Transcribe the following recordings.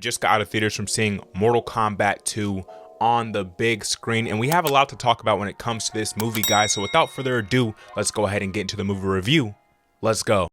just got out of theaters from seeing Mortal Kombat 2 on the big screen, and we have a lot to talk about when it comes to this movie, guys. So without further ado, let's go ahead and get into the movie review. Let's go.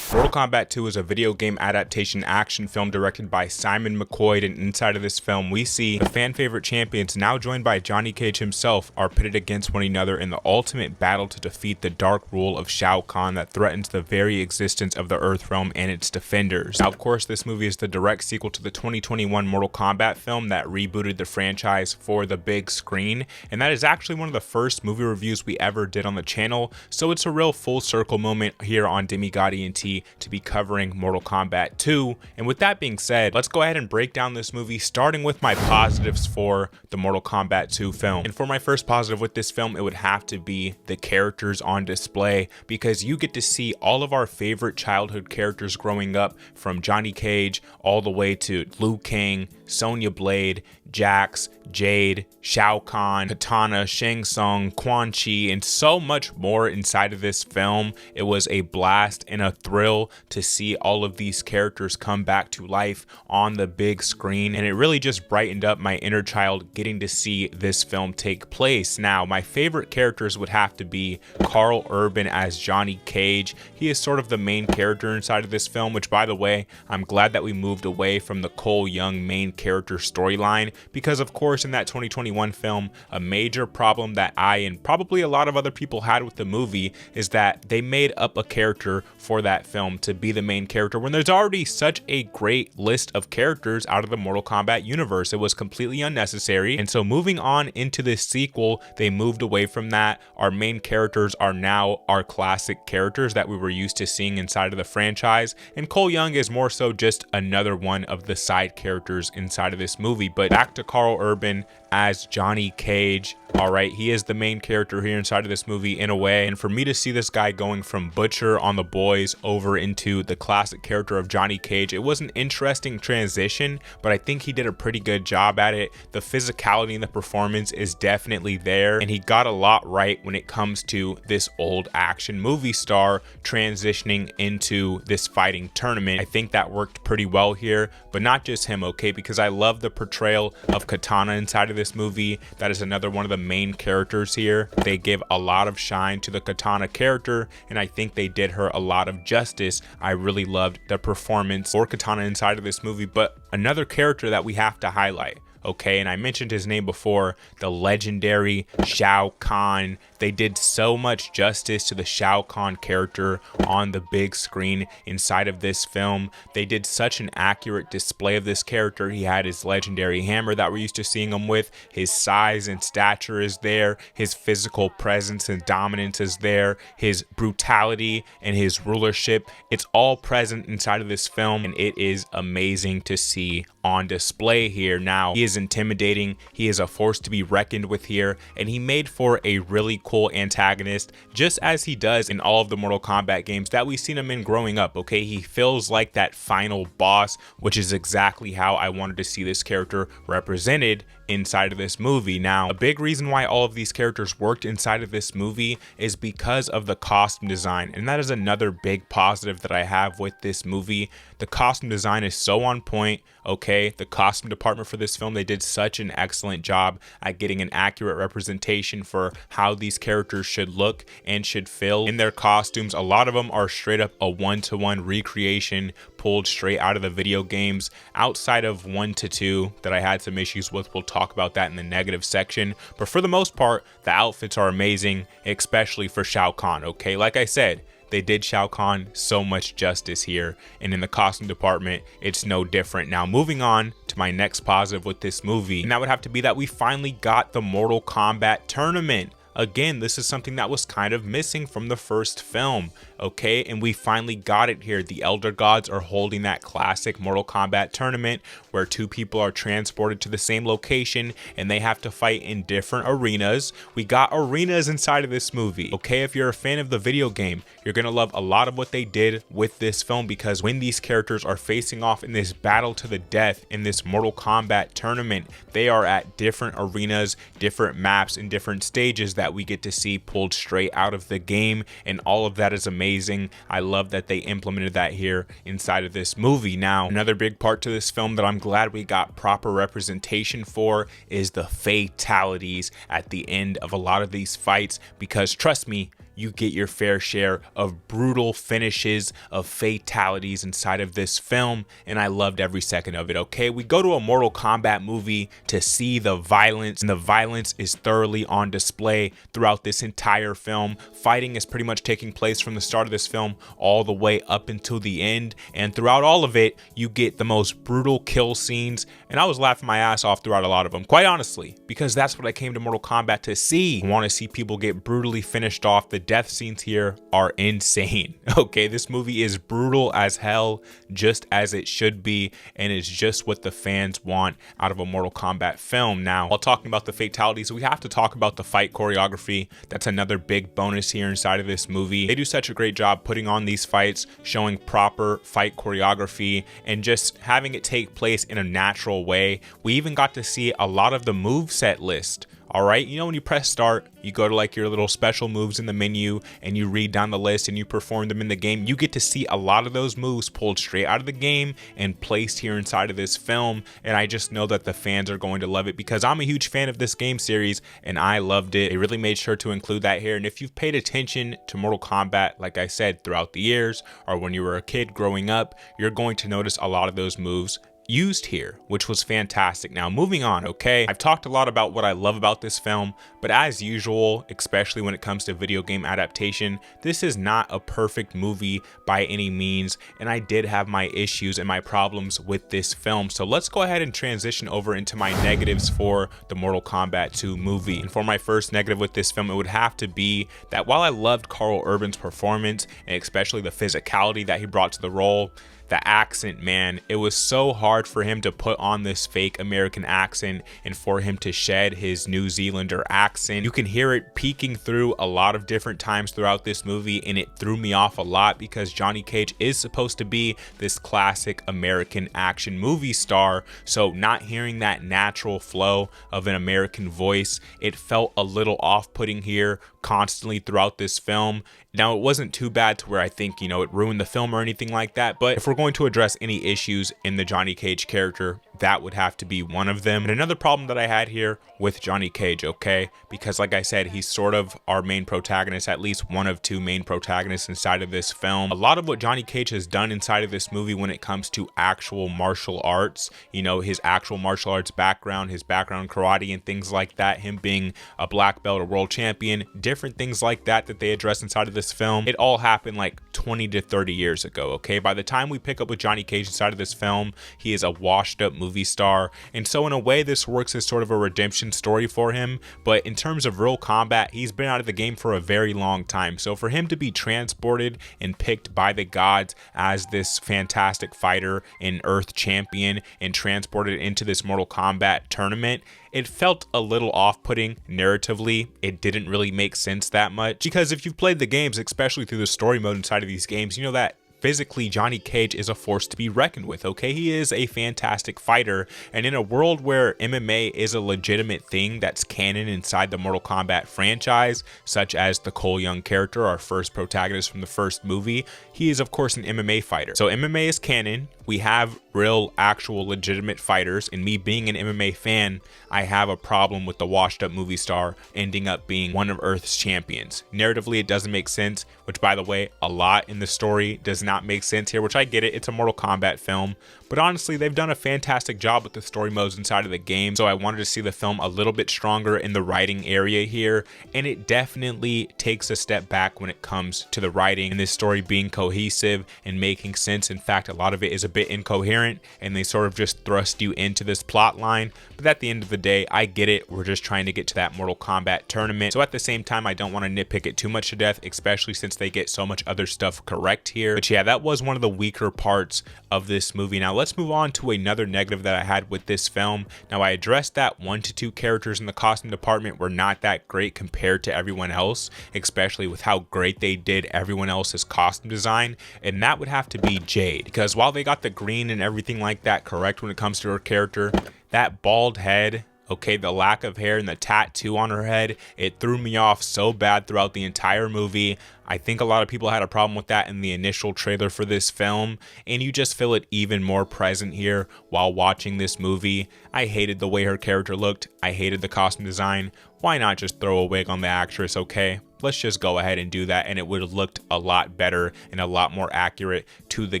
Mortal Kombat 2 is a video game adaptation action film directed by Simon McQuoid, and inside of this film we see the fan favorite champions, now joined by Johnny Cage himself, are pitted against one another in the ultimate battle to defeat the dark rule of Shao Kahn that threatens the very existence of the Earthrealm and its defenders. Now, of course, this movie is the direct sequel to the 2021 Mortal Kombat film that rebooted the franchise for the big screen, and that is actually one of the first movie reviews we ever did on the channel, so it's a real full circle moment here on Demigod ENT to be covering Mortal Kombat 2. And with that being said, let's go ahead and break down this movie, starting with my positives for the Mortal Kombat 2 film. And for my first positive with this film, it would have to be the characters on display, because you get to see all of our favorite childhood characters growing up, from Johnny Cage all the way to Liu Kang, Sonya Blade, Jax, Jade, Shao Kahn, Kitana, Shang Tsung, Quan Chi, and so much more inside of this film. It was a blast and a thrill to see all of these characters come back to life on the big screen, and it really just brightened up my inner child getting to see this film take place. Now, my favorite characters would have to be Karl Urban as Johnny Cage. He is sort of the main character inside of this film, which, by the way, I'm glad that we moved away from the Cole Young main character storyline, because of course in that 2021 film, a major problem that I and probably a lot of other people had with the movie is that they made up a character for that film to be the main character when there's already such a great list of characters out of the Mortal Kombat universe. It was completely unnecessary, and so moving on into this sequel, they moved away from that. Our main characters are now our classic characters that we were used to seeing inside of the franchise, and Cole Young is more so just another one of the side characters inside of this movie. But back to Karl Urban as Johnny Cage. All right, he is the main character here inside of this movie in a way, and for me to see this guy going from Butcher on The Boys over into the classic character of Johnny Cage, it was an interesting transition, but I think he did a pretty good job at it. The physicality in the performance is definitely there, and he got a lot right when it comes to this old action movie star transitioning into this fighting tournament. I think that worked pretty well here, but not just him, okay, because I love the portrayal of Kitana inside of this movie. That is another one of the main characters here. They give a lot of shine to the Kitana character, and I think they did her a lot of justice. I really loved the performance for Kitana inside of this movie. But another character that we have to highlight, okay, and I mentioned his name before, the legendary Shao Kahn. They did so much justice to the Shao Kahn character on the big screen inside of this film. They did such an accurate display of this character. He had his legendary hammer that we're used to seeing him with. His size and stature is there. His physical presence and dominance is there. His brutality and his rulership, it's all present inside of this film, and it is amazing to see on display here. Now, he is intimidating. He is a force to be reckoned with here, and he made for a really cool antagonist, just as he does in all of the Mortal Kombat games that we've seen him in growing up. Okay, he feels like that final boss, which is exactly how I wanted to see this character represented inside of this movie. Now, a big reason why all of these characters worked inside of this movie is because of the costume design, and that is another big positive that I have with this movie. The costume design is so on point, okay? The costume department for this film, they did such an excellent job at getting an accurate representation for how these characters should look and should feel in their costumes. A lot of them are straight up a one-to-one recreation pulled straight out of the video games, outside of 1 to 2 that I had some issues with. We'll talk about that in the negative section, but for the most part, the outfits are amazing, especially for Shao Kahn, okay? Like I said, they did Shao Kahn so much justice here, and in the costume department, it's no different. Now, moving on to my next positive with this movie, and that would have to be that we finally got the Mortal Kombat tournament. Again, this is something that was kind of missing from the first film, okay? And we finally got it here. The Elder Gods are holding that classic Mortal Kombat tournament where two people are transported to the same location and they have to fight in different arenas. We got arenas inside of this movie, okay? If you're a fan of the video game, you're gonna love a lot of what they did with this film, because when these characters are facing off in this battle to the death in this Mortal Kombat tournament, they are at different arenas, different maps, and different stages that we get to see pulled straight out of the game, and all of that is amazing. I love that they implemented that here inside of this movie. Now, another big part to this film that I'm glad we got proper representation for is the fatalities at the end of a lot of these fights, because trust me, you get your fair share of brutal finishes, of fatalities inside of this film, and I loved every second of it, okay? We go to a Mortal Kombat movie to see the violence, and the violence is thoroughly on display throughout this entire film. Fighting is pretty much taking place from the start of this film all the way up until the end, and throughout all of it, you get the most brutal kill scenes, and I was laughing my ass off throughout a lot of them, quite honestly, because that's what I came to Mortal Kombat to see. I want to see people get brutally finished off. The death scenes here are insane. Okay, this movie is brutal as hell, just as it should be, and it's just what the fans want out of a Mortal Kombat film. Now, while talking about the fatalities, we have to talk about the fight choreography. That's another big bonus here inside of this movie. They do such a great job putting on these fights, showing proper fight choreography, and just having it take place in a natural way. We even got to see a lot of the moveset list. All right, you know, when you press start, you go to like your little special moves in the menu and you read down the list and you perform them in the game. You get to see a lot of those moves pulled straight out of the game and placed here inside of this film. And I just know that the fans are going to love it because I'm a huge fan of this game series and I loved it. They really made sure to include that here. And if you've paid attention to Mortal Kombat, like I said, throughout the years, or when you were a kid growing up, you're going to notice a lot of those moves used here, which was fantastic. Now, moving on, okay? I've talked a lot about what I love about this film, but as usual, especially when it comes to video game adaptation, this is not a perfect movie by any means, and I did have my issues and my problems with this film. So let's go ahead and transition over into my negatives for the Mortal Kombat 2 movie. And for my first negative with this film, it would have to be that while I loved Karl Urban's performance, and especially the physicality that he brought to the role, the accent, man, it was so hard for him to put on this fake American accent and for him to shed his New Zealander accent. You can hear it peeking through a lot of different times throughout this movie, and it threw me off a lot because Johnny Cage is supposed to be this classic American action movie star. So not hearing that natural flow of an American voice, it felt a little off-putting here constantly throughout this film. Now, it wasn't too bad to where I think, you know, it ruined the film or anything like that, but if we're going to address any issues in the Johnny Cage character, that would have to be one of them. And another problem that I had here with Johnny Cage, okay, because like I said, he's sort of our main protagonist, at least one of two main protagonists inside of this film. A lot of what Johnny Cage has done inside of this movie when it comes to actual martial arts, you know, his actual martial arts background, his background karate and things like that, him being a black belt, a world champion, different things like that that they address inside of this film, it all happened like 20 to 30 years ago, okay? By the time we pick up with Johnny Cage inside of this film, he is a washed up movie star, and so in a way this works as sort of a redemption story for him. But in terms of real combat, he's been out of the game for a very long time, so for him to be transported and picked by the gods as this fantastic fighter and Earth champion and transported into this Mortal Kombat tournament, it felt a little off-putting narratively. It didn't really make sense that much, because if you've played the games, especially through the story mode inside of these games, you know that physically Johnny Cage is a force to be reckoned with, okay? He is a fantastic fighter, and in a world where MMA is a legitimate thing that's canon inside the Mortal Kombat franchise, such as the Cole Young character, our first protagonist from the first movie, he is of course an MMA fighter. So MMA is canon. We have real, actual, legitimate fighters, and me being an MMA fan, I have a problem with the washed up movie star ending up being one of Earth's champions. Narratively, it doesn't make sense, which by the way, a lot in the story does not make sense here, which I get it, it's a Mortal Kombat film, but honestly, they've done a fantastic job with the story modes inside of the game, so I wanted to see the film a little bit stronger in the writing area here, and it definitely takes a step back when it comes to the writing and this story being cohesive and making sense. In fact, a lot of it is a bit incoherent, and they sort of just thrust you into this plot line, but at the end of the day, I get it, we're just trying to get to that Mortal Kombat tournament, so at the same time, I don't want to nitpick it too much to death, especially since they get so much other stuff correct here. But yeah, that was one of the weaker parts of this movie. Now let's move on to another negative that I had with this film. Now I addressed that 1 to 2 characters in the costume department were not that great compared to everyone else, especially with how great they did everyone else's costume design, and that would have to be Jade, because while they got the green and everything like that correct when it comes to her character, that bald head, Okay, the lack of hair and the tattoo on her head, it threw me off so bad throughout the entire movie. I think a lot of people had a problem with that in the initial trailer for this film, and you just feel it even more present here while watching this movie. I hated the way her character looked. I hated the costume design. Why not just throw a wig on the actress, okay? Let's just go ahead and do that, and it would have looked a lot better and a lot more accurate to the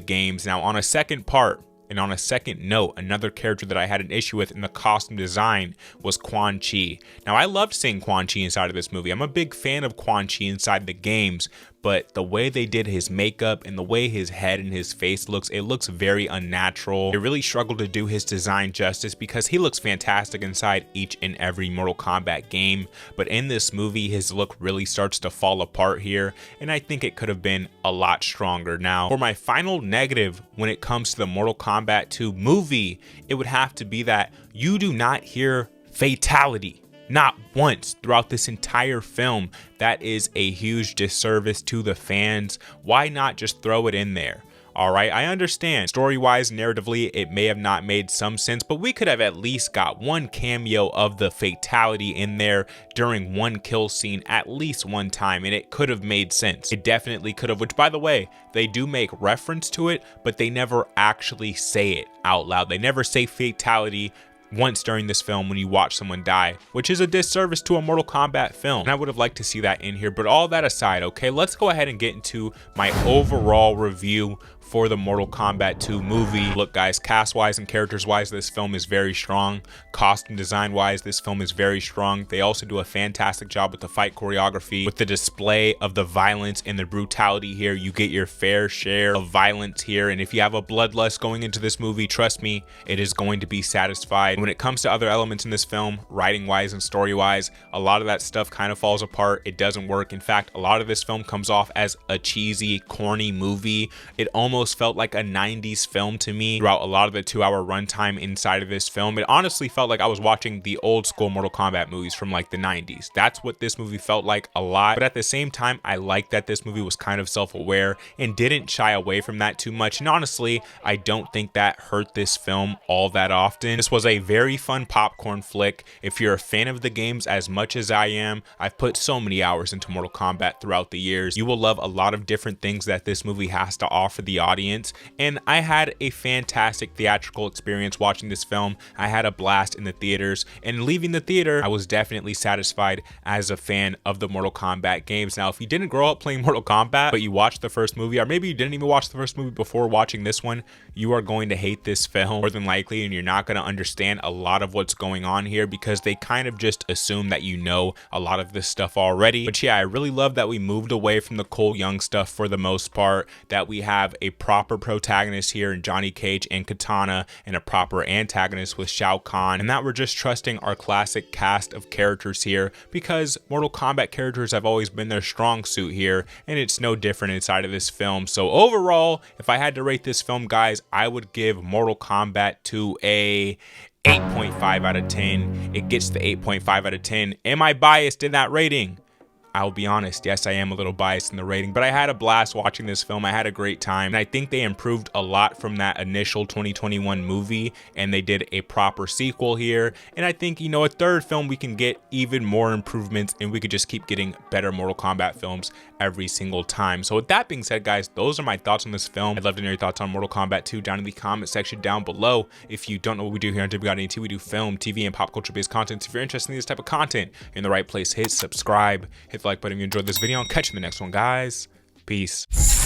games. Now, on a second part, and on a second note, another character that I had an issue with in the costume design was Quan Chi. Now, I loved seeing Quan Chi inside of this movie. I'm a big fan of Quan Chi inside the games, but the way they did his makeup and the way his head and his face looks, it looks very unnatural. They really struggled to do his design justice because he looks fantastic inside each and every Mortal Kombat game, but in this movie, his look really starts to fall apart here, and I think it could have been a lot stronger. Now, for my final negative when it comes to the Mortal Kombat 2 movie, it would have to be that you do not hear fatality. Not once throughout this entire film. That is a huge disservice to the fans. Why not just throw it in there? Alright, I understand. Story-wise, narratively, it may have not made some sense, but we could have at least got one cameo of the fatality in there during one kill scene at least one time, and it could have made sense. It definitely could have, which, by the way, they do make reference to it, but they never actually say it out loud. They never say fatality once during this film when you watch someone die, which is a disservice to a Mortal Kombat film, and I would have liked to see that in here. But all that aside, okay, let's go ahead and get into my overall review for the Mortal Kombat 2 movie. Look guys, cast wise and characters wise, this film is very strong. Costume design wise, this film is very strong. They also do a fantastic job with the fight choreography, with the display of the violence and the brutality here. You get your fair share of violence here, and if you have a bloodlust going into this movie, trust me, it is going to be satisfied. When it comes to other elements in this film, writing wise and story wise, a lot of that stuff kind of falls apart. It doesn't work. In fact, a lot of this film comes off as a cheesy, corny movie. It almost felt like a 90s film to me throughout a lot of the 2-hour runtime inside of this film. It honestly felt like I was watching the old school Mortal Kombat movies from like the 90s. That's what this movie felt like a lot, but at the same time, I like that this movie was kind of self-aware and didn't shy away from that too much, and honestly, I don't think that hurt this film all that often. This was a very fun popcorn flick. If you're a fan of the games as much as I am, I've put so many hours into Mortal Kombat throughout the years, you will love a lot of different things that this movie has to offer the audience, and I had a fantastic theatrical experience watching this film. I had a blast in the theaters, and leaving the theater, I was definitely satisfied as a fan of the Mortal Kombat games. Now, if you didn't grow up playing Mortal Kombat, but you watched the first movie, or maybe you didn't even watch the first movie before watching this one, you are going to hate this film more than likely, and you're not going to understand a lot of what's going on here because they kind of just assume that you know a lot of this stuff already. But yeah, I really love that we moved away from the Cole Young stuff for the most part, that we have a proper protagonist here in Johnny Cage and Katana, and a proper antagonist with Shao Kahn, and that we're just trusting our classic cast of characters here because Mortal Kombat characters have always been their strong suit here, and it's no different inside of this film. So overall, if I had to rate this film, guys, I would give Mortal Kombat 2 a 8.5 out of 10. It gets the 8.5 out of 10. Am I biased in that rating? I'll be honest, yes, I am a little biased in the rating, but I had a blast watching this film. I had a great time, and I think they improved a lot from that initial 2021 movie, and they did a proper sequel here, and I think, you know, a third film, we can get even more improvements, and we could just keep getting better Mortal Kombat films every single time. So with that being said, guys, those are my thoughts on this film. I'd love to know your thoughts on Mortal Kombat 2 down in the comment section down below. If you don't know what we do here on WGOT, we do film, TV, and pop culture based content. So if you're interested in this type of content, you're in the right place. Hit subscribe, hit the like button if you enjoyed this video. I'll catch you in the next one, guys. Peace.